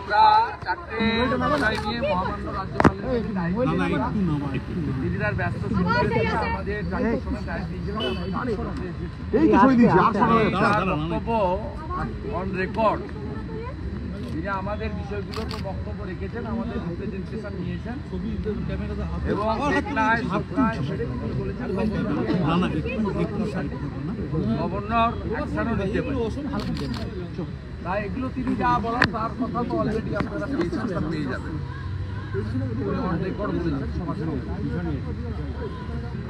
আমরা চারটে বিষয় নিয়ে মহামান্য রাজ্যপালের দিদিদার ব্যস্ত আমাদের বক্তব্য অন রেকর্ড। তিনি আমাদের বিষয়গুলো তো বক্তব্য রেখেছেন, আমাদের রিপ্রেজেন্টেশন নিয়েছেন এবং গভর্নর অ্যাকশনও নিতে পারেন। তাই এগুলো তিনি যা বলেন তার কথা তো অলরেডি আপনারা পেয়েছেন, পেয়ে যাবেন।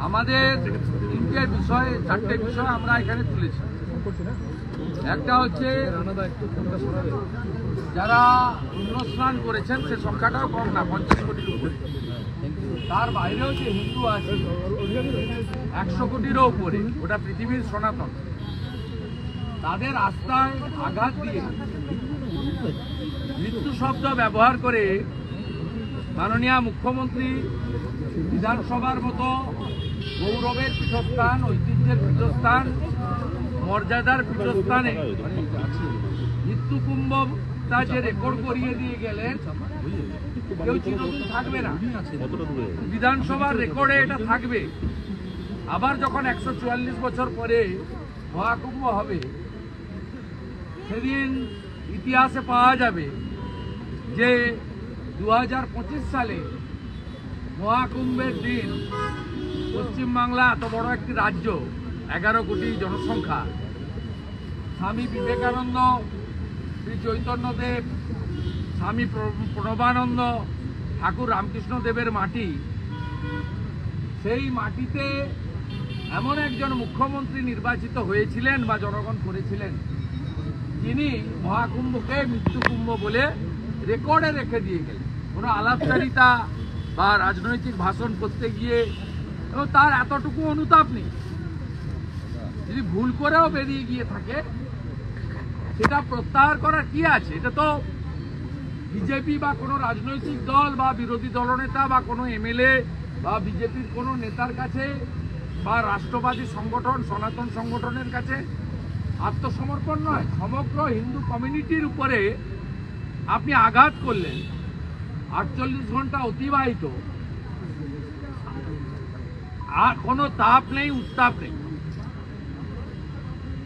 আমাদের তিনটে বিষয়, চারটে বিষয় আমরা এখানে তুলেছি। একটা হচ্ছে যারা পুণ্যস্নান করেছেন সে সংখ্যাটাও কম না, 50 কোটির উপরে। তার বাইরেও যে হিন্দু আছে 100 কোটিরও উপরে, ওটা পৃথিবীর সনাতন। তাদের আস্থায় আঘাত দিয়ে মৃত্যু শব্দ ব্যবহার করে মাননীয় মুখ্যমন্ত্রী বিধানসভার মতো গৌরবের পীঠস্থান, ঐতিহ্যের পীঠস্থান, মর্যাদার পীঠস্থানে মৃত্যু কুম্ভটা যে রেকর্ড করিয়ে দিয়ে গেলেন, কেউ চিরদিন থাকবে না। বিধানসভার রেকর্ডে এটা থাকবে। আবার যখন 144 বছর পরে মহাকুম্ভ হবে, সেদিন ইতিহাসে পাওয়া যাবে যে 2025 সালে মহাকুম্ভের দিন পশ্চিমবাংলা এত বড় একটি রাজ্য, 11 কোটি জনসংখ্যা, স্বামী বিবেকানন্দ, শ্রী চৈতন্যদেব, স্বামী প্রণবানন্দ, ঠাকুর রামকৃষ্ণ দেবের মাটি, সেই মাটিতে এমন একজন মুখ্যমন্ত্রী নির্বাচিত হয়েছিলেন বা জনগণ করেছিলেন, যিনি মহাকুম্ভকে মৃত্যুকুম্ভ বলে রেকর্ডে রেখে দিয়ে গেলেন। কোনো আলাপচারিতা বা রাজনৈতিক ভাষণ করতে গিয়ে এবং তার এতটুকু অনুতাপ নেই। যদি ভুল করেও বেরিয়ে গিয়ে থাকে, সেটা প্রত্যাহার করার কি আছে? এটা তো বিজেপি বা কোনো রাজনৈতিক দল বা বিরোধী দলনেতা বা কোনো এমএলএ বা বিজেপির কোনো নেতার কাছে বা রাষ্ট্রবাদী সংগঠন, সনাতন সংগঠনের কাছে আত্মসমর্পণ নয়। সমগ্র হিন্দু কমিউনিটির উপরে আপনি আঘাত করলেন। 48 ঘন্টা অতিবাহিত, আর কোনো তাপ নেই, উত্তাপ নেই,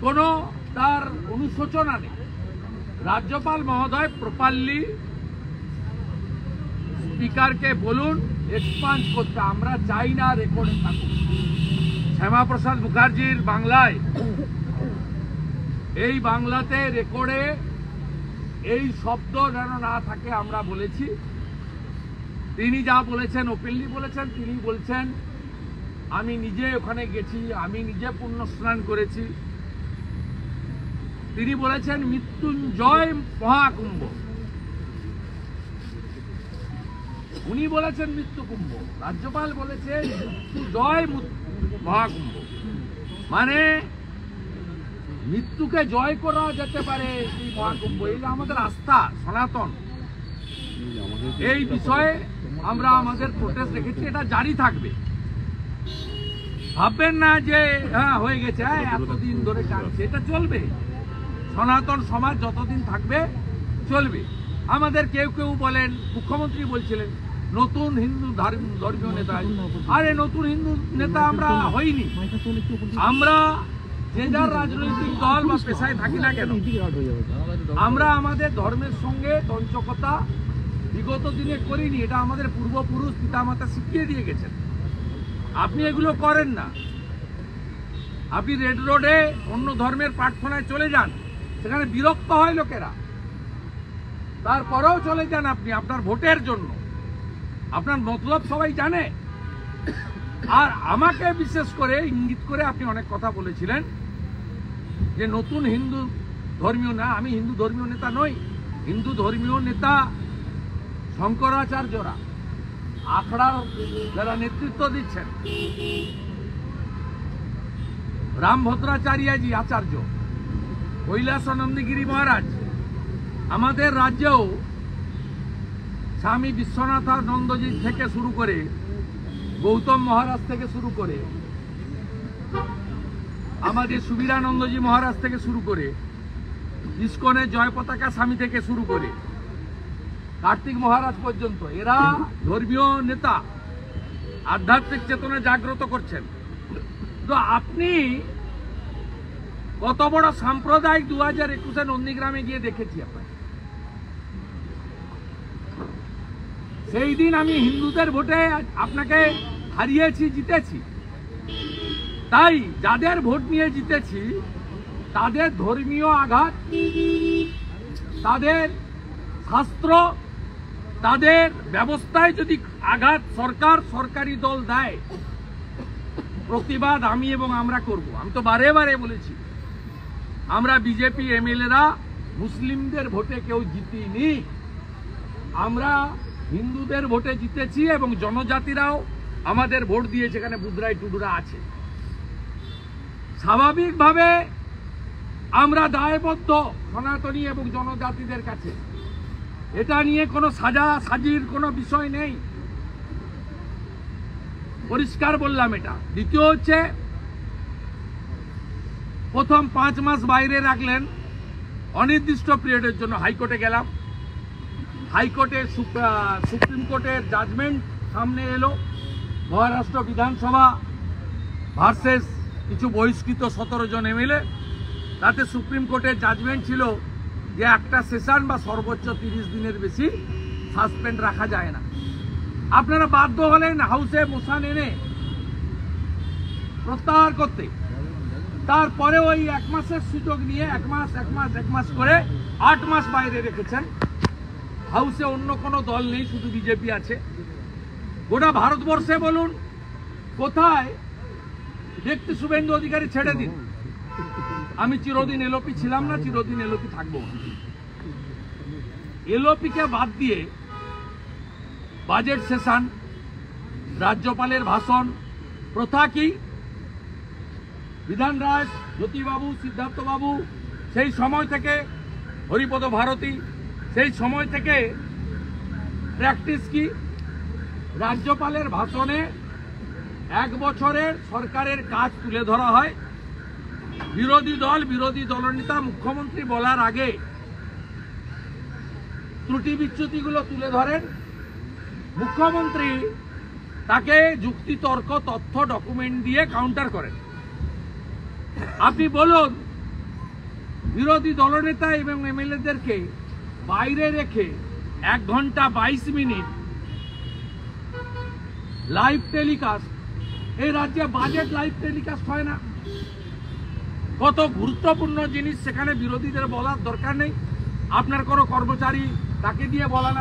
কোনো তার অনুশোচনা নেই। রাজ্যপাল মহোদয় প্রপারলি স্পিকারকে বলুন এক্সপাঞ্জ করতে, আমরা চাই না রেকর্ডে থাকুক। শ্যামাপ্রসাদ মুখার্জির বাংলায়, এই বাংলাতে রেকর্ডে এই শব্দ যেন না থাকে আমরা বলেছি। তিনি যা বলেছেন ওপেনলি বলেছেন। তিনি বলছেন আমি নিজে ওখানে গেছি, আমি নিজে পুণ্য স্নান করেছি। তিনি বলেছেন মৃত্যুঞ্জয় মহাকুম্ভ, উনি বলেছেন মৃত্যুকুম্ভ। রাজ্যপাল বলেছেন মৃত্যুজয় মহাকুম্ভ, মানে মৃত্যুকে জয় করা যেতে পারে এই মহাকুম্ভ। এই আমাদের আস্থা সনাতন। এই বিষয়ে আমরা আমাদের প্রোটেস্ট রেখেছি, এটা জারি থাকবে। ভাববেন না যে হ্যাঁ হয়ে গেছে, এতদিন ধরে টানছে, এটা চলবে। সনাতন সমাজ যতদিন থাকবে চলবে। আমাদের কেউ কেউ বলেন, মুখ্যমন্ত্রী বলছিলেন নতুন হিন্দু ধর্মীয় নেতা। আরে নতুন হিন্দু নেতা আমরা হইনি। আমরা যে যার রাজনৈতিক দল বা পেশায় থাকি না কেন, আমরা আমাদের ধর্মের সঙ্গে তঞ্চকতা বিগত দিনে করিনি। এটা আমাদের পূর্বপুরুষ পিতামাতা শিখিয়ে দিয়ে গেছেন। আপনি এগুলো করেন না। আপনি রেড রোডে অন্য ধর্মের প্রার্থনায় চলে যান, সেখানে বিরক্ত হয় লোকেরা, তারপরেও চলে যান আপনি আপনার ভোটের জন্য। আপনার মতলব সবাই জানে। আর আমাকে বিশেষ করে ইঙ্গিত করে আপনি অনেক কথা বলেছিলেন যে নতুন হিন্দু ধর্মীয় না। আমি হিন্দু ধর্মীয় নেতা নই। হিন্দু ধর্মীয় নেতা শঙ্করাচার্যরা, আখড়ার যারা নেতৃত্ব দিচ্ছেন, রামভদ্রাচার্যজি আচার্য, কৈলাসানন্দগিরি মহারাজ, আমাদের রাজ্যেও স্বামী বিশ্বনাথানন্দজি থেকে শুরু করে, গৌতম মহারাজ থেকে শুরু করে, আমাদের সুবীরানন্দজি মহারাজ থেকে শুরু করে, ইস্কনের জয় পতাকা স্বামী থেকে শুরু করে কার্তিক মহারাজ পর্যন্ত এরা ধর্মীয় নেতা, আধ্যাত্মিক চেতনা জাগ্রত করছেন। তো আপনি কত বড় সাম্প্রদায়িক 2021 নন্দীগ্রামে গিয়ে দেখেছি আপনার। সেই দিন আমি হিন্দুদের ভোটে আপনাকে হারিয়েছি, জিতেছি। তাই যাদের ভোট নিয়ে জিতেছি তাদের ধর্মীয় আঘাত, তাদের শাস্ত্র, তাদের ব্যবস্থায় যদি আঘাত সরকারি দল দেয়, প্রতিবাদ আমি এবং আমরা করব। আমি তো বারে বারে বলেছি, আমরা বিজেপি এমএলএরা মুসলিমদের ভোটে কেউ জিতিনি, আমরা হিন্দুদের ভোটে জিতেছি এবং জনজাতিরাও আমাদের ভোট দিয়েছে, এখানে বুদরাই টুডুরা আছে। স্বাভাবিকভাবে আমরা দায়বদ্ধ সনাতনী এবং জনজাতিদের কাছে, এটা নিয়ে কোনো সাজির কোনো বিষয় নেই, পরিষ্কার বললাম এটা। দ্বিতীয় হচ্ছে, প্রথম 5 মাস বাইরে রাখলেন অনির্দিষ্ট পিরিয়ডের জন্য। হাইকোর্টে গেলাম, হাইকোর্টে সুপ্রিম কোর্টের জাজমেন্ট সামনে এলো, মহারাষ্ট্র বিধানসভা ভার্সেস কিছু বহিষ্কৃত 17 জন এমএলএ। তাতে সুপ্রিম কোর্টের জাজমেন্ট ছিল যে একটা সেশন বা সর্বোচ্চ 30 দিনের বেশি সাসপেন্ড রাখা যায় না। আপনারা বাধ্য হলেন হাউসে মোশন এনে প্রত্যাহার করতে। তারপরে ওই 1 মাসের সুযোগ নিয়ে 1 মাস করে 8 মাস বাইরে রেখেছেন। হাউসে অন্য কোনো দল নেই, শুধু বিজেপি আছে। গোটা ভারতবর্ষে বলুন কোথায় দেখতে শুভেন্দু অধিকারী ছেড়ে দিন। আমি চিরদিন এলওপি ছিলাম না, চিরদিন এলওপি থাকবো। এলওপিকে বাদ দিয়ে বাজেট সেশন, রাজ্যপালের ভাষণ, প্রথা কি? বিধান রায়, জ্যোতিবাবু, সিদ্ধার্থবাবু, সেই সময় থেকে হরিপদ ভারতী, সেই সময় থেকে প্র্যাকটিস কি? রাজ্যপালের ভাষণে 1 বছরের সরকারের কাজ তুলে ধরা হয়। বিরোধী দলনেতা মুখ্যমন্ত্রী বলার আগে ত্রুটি বিচ্যুতিগুলো তুলে ধরেন। মুখ্যমন্ত্রী তাকে যুক্তি, তর্ক, তথ্য, ডকুমেন্ট দিয়ে কাউন্টার করেন। আপনি বলুন, বিরোধী দলনেতা এবং এমএলএদেরকে বাইরে রেখে 1 ঘন্টা 22 মিনিট লাইভ টেলিকাস্ট, এই রাজ্যে বাজেট লাইভ টেলিকাস্ট হয় না। কত গুরুত্বপূর্ণ জিনিস সেখানে বিরোধীদের বলার দরকার নেই। আপনার কোনো কর্মচারী তাকে দিয়ে বলান।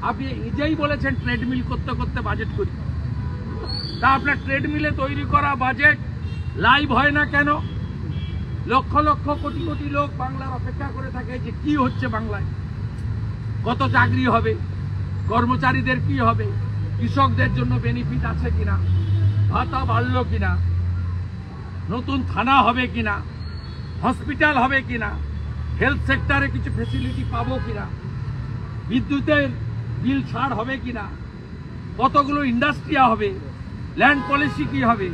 আপনি নিজেই বলেছেন ট্রেডমিল করতে করতে বাজেট করি। তা আপনার ট্রেডমিলে তৈরি করা বাজেট লাইভ হয় না কেন? লক্ষ লক্ষ কোটি কোটি লোক বাংলার অপেক্ষা করে থাকে যে কি হচ্ছে বাংলায়, কত চাকরি হবে, কর্মচারীদের কি হবে, কৃষকদের জন্য বেনিফিট আছে কিনা, ভাতা বাড়লো কিনা, নতুন থানা হবে কিনা, হসপিটাল হবে কিনা, হেলথ সেক্টরে কিছু ফেসিলিটি পাবো কিনা, বিদ্যুতের বিল ছাড় হবে কিনা, কতগুলো ইন্ডাস্ট্রি হবে, ল্যান্ড পলিসি কি হবে,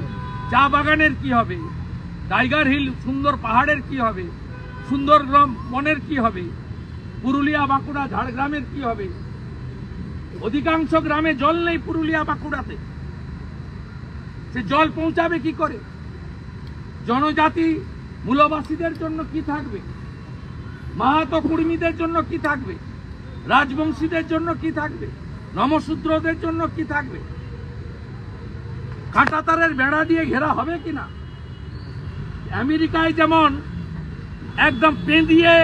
চা বাগানের কি হবে, টাইগার হিল সুন্দর পাহাড়ের কি হবে, সুন্দরগ্রাম বনের কি হবে, পুরুলিয়া বাঁকুড়া ঝাড়গ্রামের কি হবে। অধিকাংশ গ্রামে জল নেই পুরুলিয়া বাঁকুড়াতে, সে জল পৌঁছাবে কি করে? জনজাতি মূলবাসীদের জন্য কি থাকবে? মাহাতো কুর্মীদের জন্য কি থাকবে? রাজবংশীদের জন্য কি থাকবে? নমশূদ্রদের জন্য কি থাকবে? কাঁটাতারের বেড়া দিয়ে ঘেরা হবে কিনা? আমেরিকায় যেমন একদম পেঁদিয়ে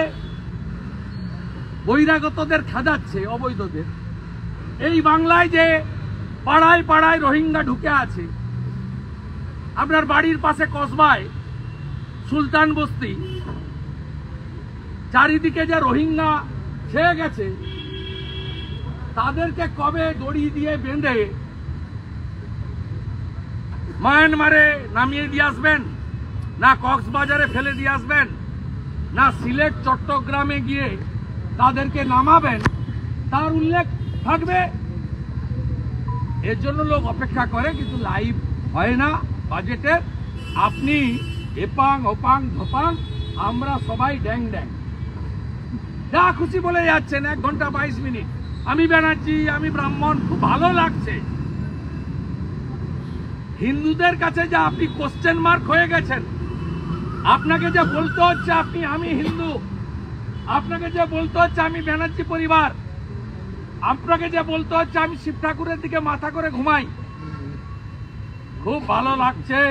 বহিরাগতদের খাজাচ্ছে, অবৈধদের, এই বাংলায় যে পাড়ায় পাড়ায় রোহিঙ্গা ঢুকে আছে। আপনার বাড়ির পাশে কসবায় সুলতান বস্তি, চারিদিকে যে রোহিঙ্গা ছেয়ে গেছে, তাদেরকে কবে দড়ি দিয়ে বেঁধে মায়ানমারে নামিয়ে দিয়ে আসবেন, না কক্সবাজারে ফেলে দিয়ে আসবেন, না সিলেট চট্টগ্রামে গিয়ে তাদেরকে নামাবেন, তার উল্লেখ থাকবে। এর জন্য লোক অপেক্ষা করে, কিন্তু লাইভ হয় না বাজেটের। আপনি এপাং ওপাং ধপাং, আমরা সবাই ড্যাং ড্যাং। যা খুশি বলে যাচ্ছেন 1 ঘন্টা 22 মিনিট। আমি ব্যানার্জি, আমি ব্রাহ্মণ, খুব ভালো লাগছে। হিন্দুদের কাছে যে আপনি কোশ্চেন মার্ক হয়ে গেছেন, আপনাকে যে বলতে হচ্ছে আমি হিন্দু, আপনাকে যে বলতে হচ্ছে আমি ব্যানার্জি পরিবার, আপনাকে যে বলতে হচ্ছে আমি শিব ঠাকুরের দিকে মাথা করে ঘুমাই, খুব ভালো লাগছে,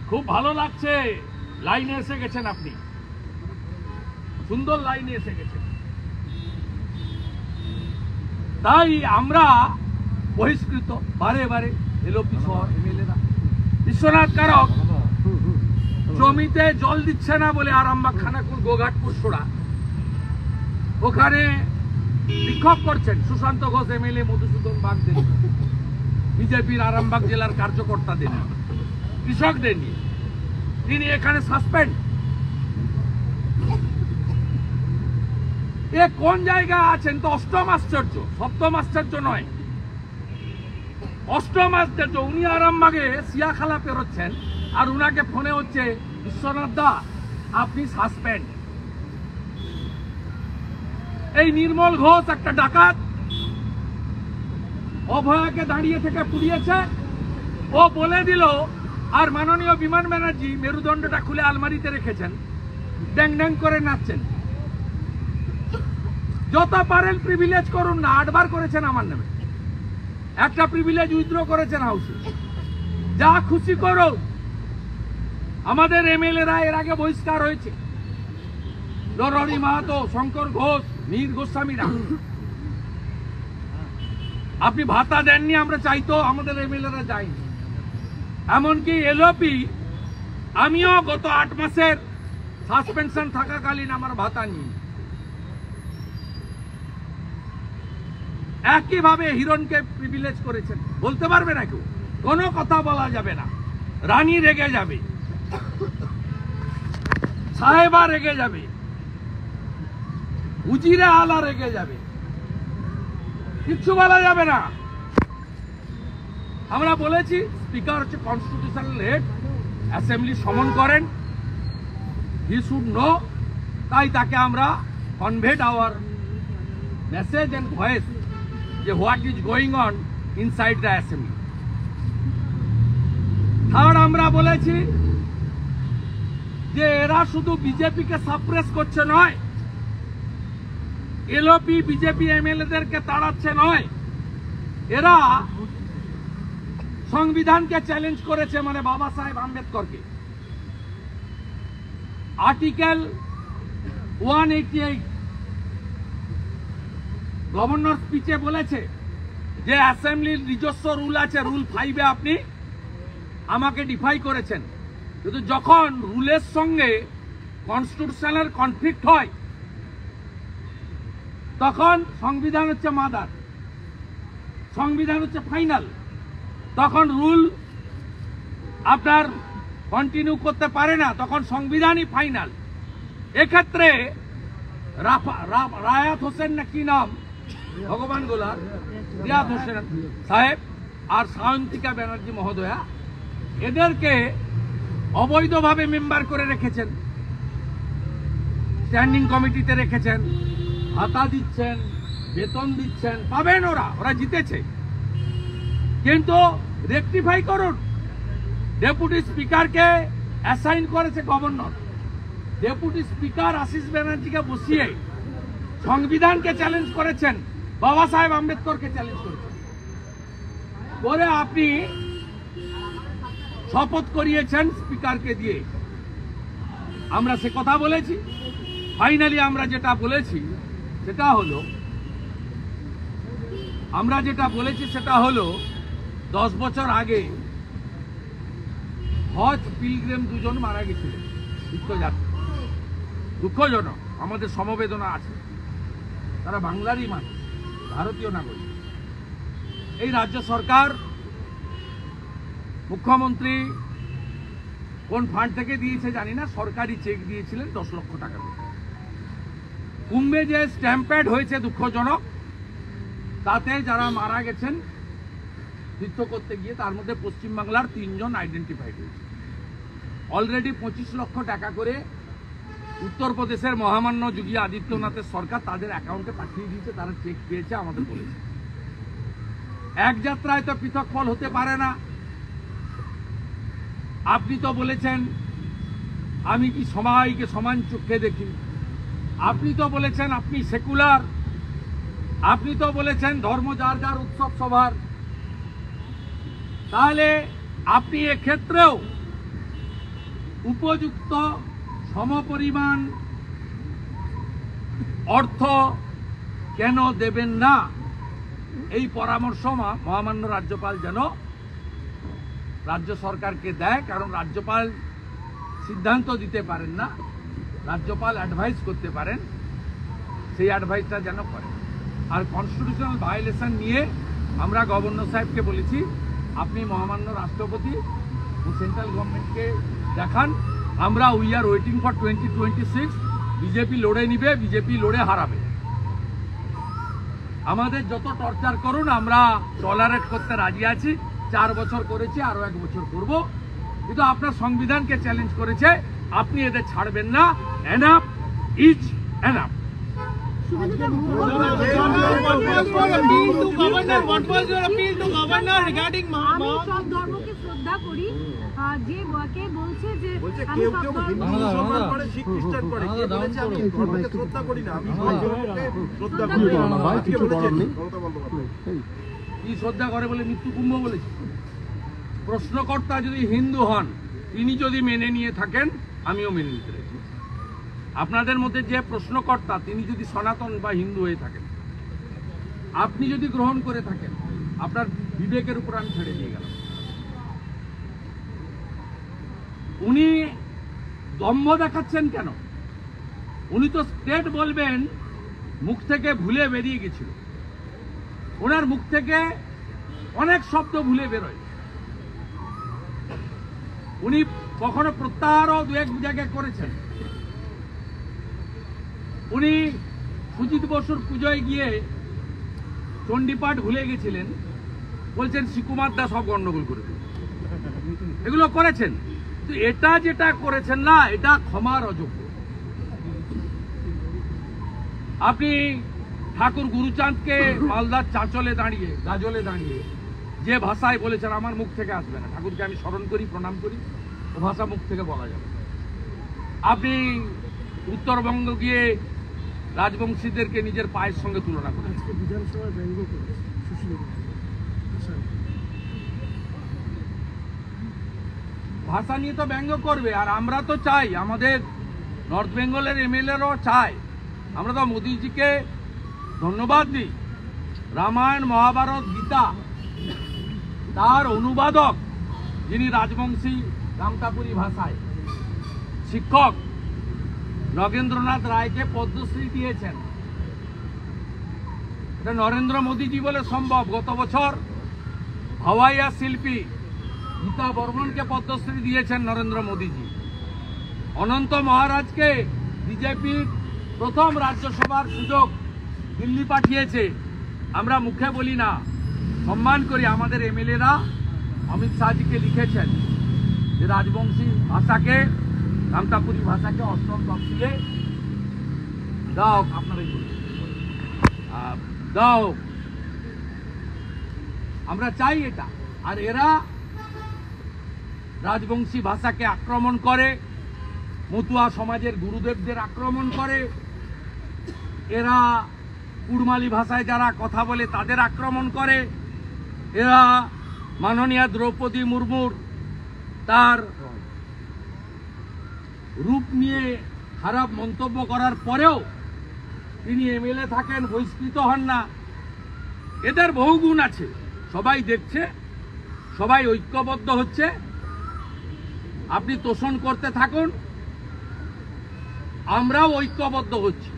খুব ভালো লাগছে। লাইনে এসে গেছেন আপনি, সুন্দর লাইনে এসে গেছেন। তাই আমরা বহিষ্কৃত বারে বারে এলপি সহ এমএলএরা। বিশ্বনাথ কারক জমিতে জল দিচ্ছে না বলে আরামবাগ, খানাকুল, গোঘাটপুর, সোড়া ওখানে বিক্ষোভ করছেন সুশান্ত ঘোষ এমএলএ, মধুসূদন বাগদের, বিজেপির আরামবাগ জেলার কার্যকর্তাদের, কৃষকদের নিয়ে। তিনি এখানে সাসপেন্ড। এ কোন জায়গায় আছেন? তো অষ্টম আশ্চর্য, সপ্তম আশ্চর্য নয়, অষ্টম আশ্চর্য। উনি আরামবাগে সিয়াখালা পেরোচ্ছেন আর উনাকে ফোনে হচ্ছে, বিশ্বনাথ দা আপনি সাসপেন্ড। এই নির্মল ঘোষ একটা ডাকাত, অভয়াকে দাঁড়িয়ে থেকে পুড়িয়েছে, ও বলে দিল। আর মাননীয় বিমান ব্যানার্জি মেরুদণ্ডটা খুলে আলমারিতে রেখেছেন, ড্যাং ড্যাং করে নাচছেন। যত পারেন প্রিভিলেজ করুন না, 8 বার করেছেন আমার নামে, একটা প্রিভিলেজ উইথড্র করেছেন হাউসে, যা খুশি করো। আমাদের এমএলএরা এর আগে বহিষ্কার হয়েছে, নরহরি মাহাতো, শঙ্কর ঘোষ, মীর গোস্বামীরা। আপনি ভাতা দেননি, আমরা চাইতো, আমাদের এমএলএরা যায়নি। এমনকি এলপি আমিও গত 8 মাসের সাসপেনশন থাকাকালীন আমার ভাতা নিই। একইভাবে হিরণকে প্রিভিলেজ করেছেন, বলতে পারবে না কেউ, কোনো কথা বলা যাবে না। রানী রেগে যাবে, সাহেবা রেগে যাবে, উজিরে আলা রেগে যাবে, কিচ্ছু বলা যাবে না। আমরা বলেছি স্পিকার হচ্ছে কনস্টিটিউশনাল হেড, অ্যাসেম্বলি সমন করেন, হি শুড নো। তাই তাকে আমরা conveyed our message and voice যে what is going on inside the assembly. Third, আমরা বলেছি যে এরা শুধু বিজেপিকে সাপ্রেস করছে নয়, এলপি বিজেপি এমএলএদেরকে তাড়াচ্ছে নয়, এরা সংবিধানকে চ্যালেঞ্জ করেছে, মানে বাবা সাহেব আম্বেদকরকে। আর্টিকেল 188 গভর্নর স্পিচে বলেছে যে অ্যাসেম্বলির নিজস্ব রুল আছে, রুল 5-এ আপনি আমাকে ডিফাই করেছেন। কিন্তু যখন রুলের সঙ্গে কনস্টিটিউশনাল কনফ্লিক্ট হয়, তখন সংবিধান হচ্ছে মাদার, সংবিধান হচ্ছে ফাইনাল। তখন রুল আপনার কন্টিনিউ করতে পারে না, তখন সংবিধানই ফাইনাল। এক্ষেত্রে রায়াত হোসেন না কি নাম, ভগবান গোলার রিয়াদ হোসেন সাহেব আর সায়ন্তিকা ব্যানার্জি মহোদয়া, এদেরকে অবৈধভাবে মেম্বার করে রেখেছেন, স্ট্যান্ডিং কমিটিতে রেখেছেন, ভাতা দিচ্ছেন, বেতন দিচ্ছেন, পাবেন ওরা জিতেছে। কিন্তু রেকটিফাই করুন। ডেপুটি স্পিকারকে অ্যাসাইন করেছে গভর্নর, ডেপুটি স্পিকার আশিস ব্যানার্জিকে বসিয়ে সংবিধানকে চ্যালেঞ্জ করেছেন, বাবা সাহেব আম্বেদকরকে চ্যালেঞ্জ করেছেন, করে আপনি শপথ করিয়েছেন স্পিকারকে দিয়ে। আমরা সে কথা বলেছি। ফাইনালি আমরা যেটা বলেছি সেটা হলো, 10 বছর আগে হজ পিলগ্রিম 2 জন মারা গেছিলেন, তীর্থযাত্রী। দুঃখজনক, আমাদের সমবেদনা আছে। তারা বাংলারই মানুষ, ভারতীয় নাগরিক। এই রাজ্য সরকার, মুখ্যমন্ত্রী কোন ফান্ড থেকে দিয়েছে জানি না, সরকারি চেক দিয়েছিলেন 10 লক্ষ টাকা করে। কুম্ভে যে স্ট্যাম্পেড হয়েছে দুঃখজনক, তাতে যারা মারা গেছেন তীর্থ করতে গিয়ে, তার মধ্যে পশ্চিমবাংলার 3 জন আইডেন্টিফাইড হয়েছে। অলরেডি 25 লক্ষ টাকা করে উত্তরপ্রদেশের মহামান্য যোগী আদিত্যনাথের সরকার তাদের অ্যাকাউন্টে পাঠিয়ে দিয়েছে, তারা চেক পেয়েছে, আমাদের বলেছে। এক যাত্রায় তো পৃথক ফল হতে পারে না। আপনি তো বলেছেন আমি কি সবাইকে সমান চোখে দেখি, আপনি তো বলেছেন আপনি সেকুলার, আপনি তো বলেছেন ধর্ম যার যার উৎসব সবার। তাহলে আপনি এক্ষেত্রেও উপযুক্ত সমপরিমাণ অর্থ কেন দেবেন না, এই পরামর্শ মহামান্য রাজ্যপাল যেন রাজ্য সরকারকে দেয়। কারণ রাজ্যপাল সিদ্ধান্ত দিতে পারেন না, রাজ্যপাল অ্যাডভাইস করতে পারেন, সেই অ্যাডভাইসটা যেন করে। আর কনস্টিটিউশনাল ভায়োলেশন নিয়ে আমরা গভর্নর সাহেবকে বলেছি আপনি মহামান্য রাষ্ট্রপতি ও সেন্ট্রাল গভর্নমেন্টকে দেখান। আমরা we are waiting for 2026, BJP লড়ে নিবে, বিজেপি লড়ে হারাবে। আমাদের যত টর্চার করুন আমরা টলারেট করতে রাজি আছি। 4 বছর করেছি, আরো 1 বছর করব, কিন্তু আপনার সংবিধানকে চ্যালেঞ্জ করেছে, আপনি এদের ছাড়বেন না। Enough is enough. যে বলছে যে কেউ কেউ হিন্দু মুসলমান করে, শিখ খ্রিস্টান করে, কে বলেছে আমি ধর্মকে শ্রদ্ধা করি না, আমি ধর্মকে শ্রদ্ধা করি না। ভাই কিছু করার নেই। কি শ্রদ্ধা করে বলে মৃত্যু কুম্ভ বলেছে? প্রশ্নকর্তা যদি হিন্দু হন, তিনি যদি মেনে নিয়ে থাকেন, আমিও মেনে নিতে রাজি। আপনাদের মধ্যে যে প্রশ্নকর্তা তিনি যদি সনাতন বা হিন্দু হয়ে থাকেন, আপনি যদি গ্রহণ করে থাকেন, আপনার বিবেকের উপর আমি ছেড়ে দিয়ে গেলাম। উনি দম্ভ দেখাচ্ছেন কেন? উনি তো স্টেট বলবেন, মুখ থেকে ভুলে বেরিয়ে গেছিল। ওনার মুখ থেকে অনেক শব্দ ভুলে বেরোয়। উনি কখনো প্রত্যাহারও 2-1 জায়গায় করেছেন। উনি সুজিত বসুর পুজোয় গিয়ে চণ্ডীপাঠ ভুলে গেছিলেন, বলছেন শ্রীকুমার দাস সব গন্ডগোল করে দিল। এগুলো করেছেন, তো এটা যেটা করেছেন না, এটা ক্ষমার অযোগ্য। আপনি ঠাকুর গুরুচাঁদকে মালদার চাঁচলে দাঁড়িয়ে, গাজলে দাঁড়িয়ে যে ভাষায় বলেছেন, আমার মুখ থেকে আসবে না। ঠাকুরকে আমি স্মরণ করি, প্রণাম করি, ও ভাষা মুখ থেকে বলা যাবে। আপনি উত্তরবঙ্গ গিয়ে রাজবংশীদেরকে নিজের পায়ের সঙ্গে তুলনা করেন। ভাষা নিয়ে তো ব্যঙ্গ করবে। আর আমরা তো চাই, আমাদের নর্থ বেঙ্গলের এমএলএরাও চায়, আমরা তো মোদিজিকে ধন্যবাদ দিই। রামায়ণ, মহাভারত, গীতা তার অনুবাদক যিনি রাজবংশী কামতাপুরী ভাষায়, শিক্ষক নগেন্দ্রনাথ রায়কে পদ্মশ্রী দিয়েছেন। এটা নরেন্দ্র মোদীজি বলে সম্ভব। গত বছর হাওয়াইয়া শিল্পী গীতা বর্মনকে পদ্মশ্রী দিয়েছেন নরেন্দ্র মোদীজি। অনন্ত মহারাজকে বিজেপির প্রথম রাজ্যসভার সুযোগ দিল্লি পাঠিয়েছে। আমরা মুখে বলি না, সম্মান করি। আমাদের এমএলএরা অমিত শাহজিকে লিখেছেন যে রাজবংশী ভাষাকে, কামতাপুরী ভাষাকে 8ম তফসিলে দাও, আপনারাই দাও। আমরা চাই এটা। আর এরা রাজবংশী ভাষাকে আক্রমণ করে, মতুয়া সমাজের গুরুদেবদের আক্রমণ করে, এরা কুড়মালি ভাষায় যারা কথা বলে তাদের আক্রমণ করে, এরা মাননীয়া দ্রৌপদী মুর্মুর তার রূপ নিয়ে খারাপ মন্তব্য করার পরেও তিনি এমএলএ থাকেন, বহিষ্কৃত হন না। এদের বহু গুণ আছে, সবাই দেখছে, সবাই ঐক্যবদ্ধ হচ্ছে। আপনি তোষণ করতে থাকুন, আমরাও ঐক্যবদ্ধ হচ্ছি।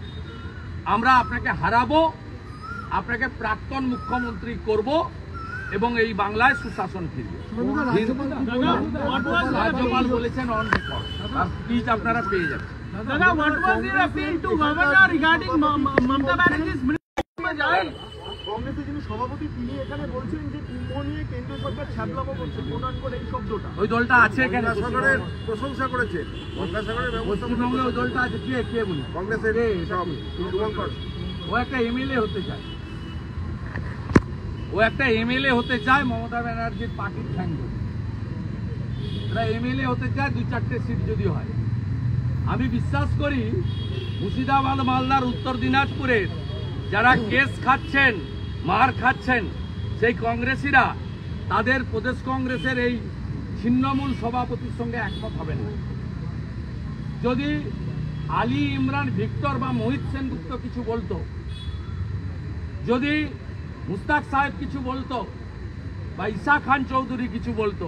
আমরা আপনাকে হারাবো, আপনাকে প্রাক্তন মুখ্যমন্ত্রী করব এবং এই বাংলায় সুশাসন ফিরবে। রাজ্যপাল বলেছেন অন রেকর্ড, তার স্পিচ আপনারা পেয়ে যাবেন। Dada, what was your appeal to governor regarding Mamata Banerjee's ministry? কংগ্রেসের যিনি সভাপতি তিনি এখানে বলছেন যে কুম্ভ নিয়ে কেন্দ্র সরকার ছ্যাবলামো করছে, কোটান করে এই শব্দটা। ওই দলটা আছে এখানে, সরকারের প্রশংসা করেছে, গঙ্গাসাগরের ব্যবস্থা পশ্চিমবঙ্গে ওই দলটা আছে। কে বলি? কংগ্রেসের সব শুভঙ্কর। ও একটা এমএলএ হতে চায়, ও একটা এমএলএ হতে চায় মমতা ব্যানার্জির পার্টির ঠ্যাং ধরে। এরা এমএলএ হতে চায় 2-4টে সিট যদি হয়। আমি বিশ্বাস করি মুর্শিদাবাদ, মালদার, উত্তর দিনাজপুরের যারা কেস খাচ্ছেন, মার খাচ্ছেন, সেই কংগ্রেসীরা তাদের প্রদেশ কংগ্রেসের এই ছিন্নমূল সভাপতির সঙ্গে একমত হবেন না। যদি আলী ইমরান ভিক্টর বা মোহিত সেনগুপ্ত কিছু বলতো, যদি মুস্তাক সাহেব কিছু বলতো, বা ঈশা খান চৌধুরী কিছু বলতো,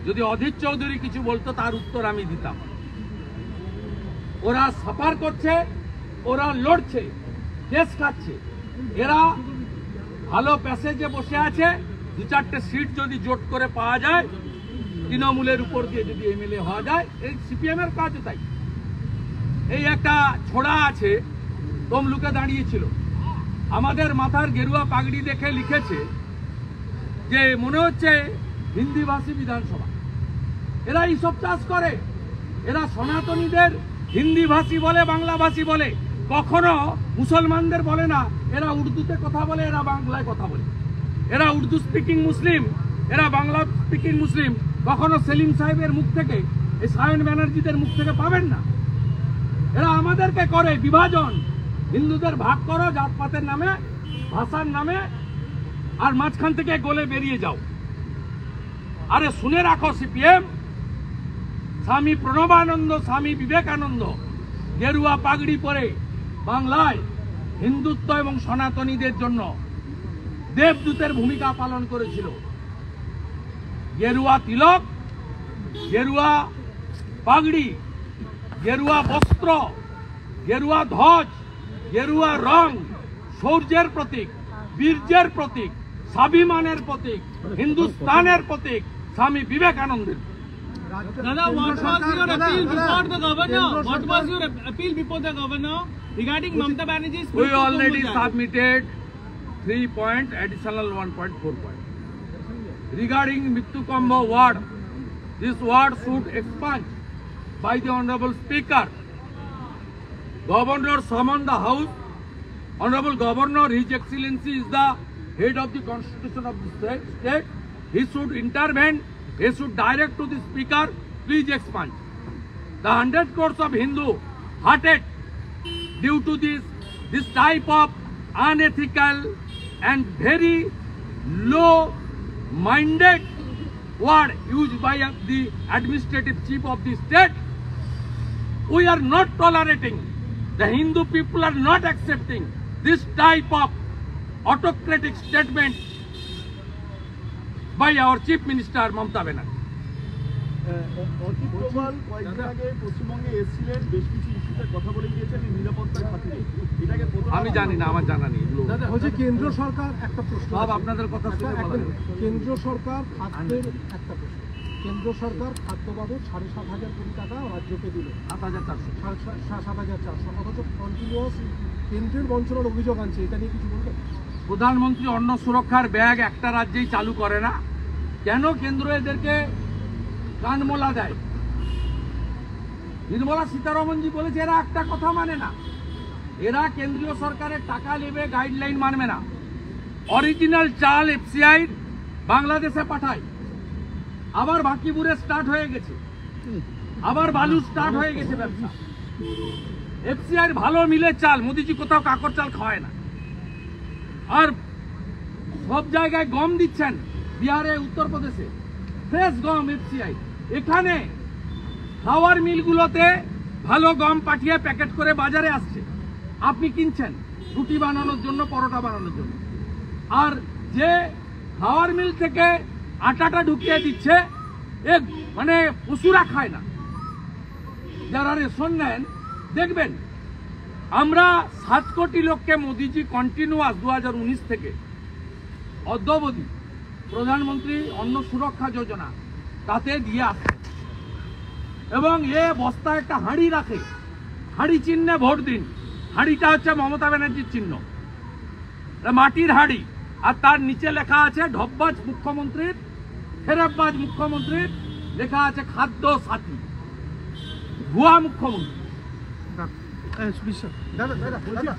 যদি অধীর চৌধুরী কিছু বলতো, তার উত্তর আমি দিতাম। ওরা সাফার করছে, ওরা লড়ছে, কেস খাচ্ছে, এরা ভালো প্যাসেজে বসে আছে। 2-4টে সিট যদি জোট করে পাওয়া যায়, তৃণমূলের উপর দিয়ে যদি এমএলএ হওয়া যায়, এই সিপিএম এর কাজও তাই। এই একটা ছোড়া আছে, তমলুকে দাঁড়িয়েছিল, আমাদের মাথার গেরুয়া পাগড়ি দেখে লিখেছে যে মনে হচ্ছে হিন্দিভাষী বিধানসভা। এরা এইসব চাষ করে, এরা সনাতনীদের হিন্দিভাষী বলে, বাংলাভাষী বলে, কখনো মুসলমানদের বলে না। এরা উর্দুতে কথা বলে, এরা বাংলায় কথা বলে। এরা উর্দু স্পিকিং মুসলিম, এরা বাংলা স্পিকিং মুসলিম। কখনো সেলিম সাহেবের মুখ থেকে, এই সায়ন ব্যানার্জিদের মুখ থেকে পাবেন না। এরা আমাদেরকে করে বিভাজন, হিন্দুদের ভাগ করো জাতপাতের নামে, ভাষার নামে, আর মাঝখান থেকে গলে বেরিয়ে যাও। আরে শুনে রাখো সিপিএম, স্বামী প্রণবানন্দ, স্বামী বিবেকানন্দ গেরুয়া পাগড়ি পরে বাংলায় হিন্দুত্ব এবং সনাতনীদের জন্য দেবদূতের ভূমিকা পালন করেছিল। গেরুয়া তিলক, গেরুয়া পাগড়ি, গেরুয়া বস্ত্র, গেরুয়া ধ্বজ, গেরুয়া রং শৌর্যের প্রতীক, বীর্যের প্রতীক, স্বাভিমানের প্রতীক, হিন্দুস্তানের প্রতীক, স্বামী বিবেকানন্দের। Dada, what was your appeal before the governor? What was your appeal before the governor regarding Mamata Banerjee's? We already submitted 3 point, additional 1.4 point. Regarding Mittukambo ward, this ward should expunge by the Honorable Speaker. Governor summoned the House. Honorable Governor, His Excellency is the head of the Constitution of the state. He should intervene. He should direct to the Speaker, please expunge. The 100 crores of Hindu hearted due to this type of unethical and very low-minded word used by the administrative chief of the state. We are not tolerating. The Hindu people are not accepting this type of autocratic statement by our Chief Minister Mamata Banerjee. Ajit Doval কয়েকদিন আগে পশ্চিমবঙ্গে এসেছিলেন, বেশ কিছু ইস্যুতে কথা বলে গিয়েছেন নিরাপত্তার খাতিরে। এটাকে আমি জানি না, আমার জানা নেই। বলছে কেন্দ্র সরকার একটা প্রশ্ন, সব আপনাদের কথা শুনে বলা যাবে। কেন্দ্র সরকার খাদ্যের একটা প্রশ্ন, কেন্দ্র সরকার খাদ্য বাবদ 7,500 কোটি টাকা রাজ্যকে দিল, 7,400, 7,400, অথচ কন্টিনিউয়াস কেন্দ্রের বঞ্চনার অভিযোগ আনছে। এটা নিয়ে কিছু বলবেন? প্রধানমন্ত্রী অন্ন সুরক্ষার ব্যাগ একটা রাজ্যেই চালু করে না, কেন কেন্দ্র এদেরকে কানমোলা দেয়? নির্মলা সীতারমণজি বলেছে এরা একটা কথা মানে না, এরা কেন্দ্রীয় সরকারের টাকা নেবে, গাইডলাইন মানবে না। অরিজিনাল চাল এফসিআই বাংলাদেশে পাঠায়, আবার বাকিপুরে স্টার্ট হয়ে গেছে, আবার বালু স্টার্ট হয়ে গেছে ব্যবসা। এফসিআই ভালো মিলে চাল, মোদিজি কোথাও কাকর চাল খাওয়ায় না। আর সব জায়গায় গম দিচ্ছেন, বিহারে, উত্তরপ্রদেশে ফ্রেশ গম এফসিআই। এখানে ফ্লাওয়ার মিলগুলোতে ভালো গম পাঠিয়ে প্যাকেট করে বাজারে আসছে, আপনি কিনছেন রুটি বানানোর জন্য, পরোটা বানানোর জন্য। আর যে ফ্লাওয়ার মিল থেকে আটাটা ঢুকিয়ে দিচ্ছে, মানে পশুরা খায় না। যারা রেশন নেন দেখবেন, আমরা 7 কোটি লোককে মোদিজি কন্টিনিউয়াস 2019 থেকে অদ্যাবধি প্রধানমন্ত্রী অন্ন সুরক্ষা যোজনা তাতে দিয়ে আসছে, এবং এ বস্তায় একটা হাঁড়ি রাখে, হাঁড়ি চিহ্নে ভোট দিন। হাঁড়িটা হচ্ছে মমতা ব্যানার্জির চিহ্ন, মাটির হাঁড়ি। আর তার নিচে লেখা আছে ঢপবাজ মুখ্যমন্ত্রীর, ফেরেববাজ মুখ্যমন্ত্রীর, লেখা আছে খাদ্য সাথী, ভুয়া মুখ্যমন্ত্রী। দাদা